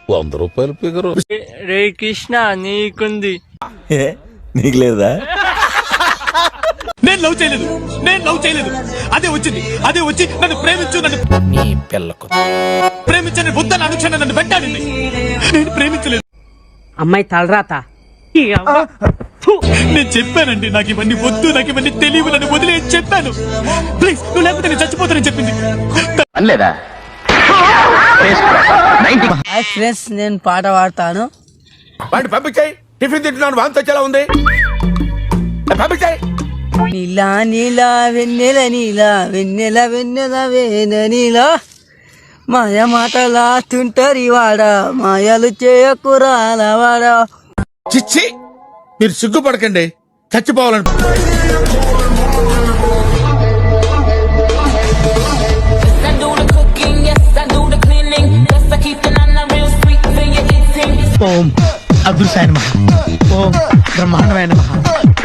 ₹100 figure. రే కృష్ణ నీకుంది, నీకు లేదా? నేను లవ్ చేయలేదు. అదే వచ్చి నన్ను ప్రేమించు, నన్ను నీ పిల్లకు ప్రేమించని వద్దని అనుక్షణం నన్ను వెంటాడింది. నేను ప్రేమించలేదు. అమ్మాయి తలరాత. నేను చెప్పానండి, నాకు ఇవన్నీ వద్దు, నాకు ఇవన్నీ తెలియవు, నన్ను వదిలే చెప్పాను. ప్లీజ్, నువ్వు లేకపోతే నేను చచ్చిపోతానని చెప్పింది. అనలేదా? హాయ్ ఫ్రెండ్స్, నేను పాట పాడతాను. వాడిని పంపించాయి. టిఫిన్ తింటున్నాను, వాంతి వచ్చేలా ఉంది. పంపించాయి. నీలా నీలా వెన్నెల నీలా వెన్నెల వెన్నెల వేన నీలా మాయ మాటలా తుంటరి వాడా మాయలు చేయకురాల వాడా. చిచ్చి, మీరు సిగ్గుపడకండి, చచ్చిపోవాలను. ఓం అదృశ్యాయ నమః, ఓం బ్రహ్మాండమైన నమః,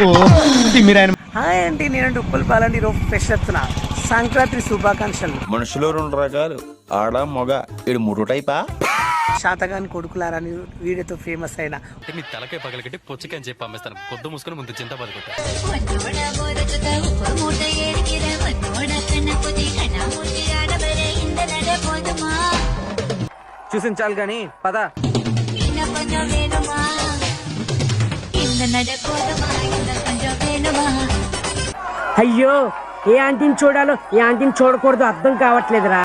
ఓం తిమ్మిరాయ నమః. హాయ్ అండి, నేను ఉప్పుల పాలండి. ఈరోజు ఫ్రెష్ చెప్తున్నా. సంక్రాంతి శుభాకాంక్షలు. మనుషులు 2 రకాలు, ఆడ మగ. ఇది 3 టైపా? శాతగాని కొడుకులారని వీడియోతో ఫేమస్ అయిన నీ తలకాయ పగలగట్టి పొచ్చికని చెప్పి అమ్మేస్తాను. కొద్దు మూసుకొని ముందు చింత పడుకుంటా. చూసించాలి గాని పద. అయ్యో, ఏ ఆంటీని చూడాలో ఏ ఆంటీని చూడకూడదు అర్థం కావట్లేదురా.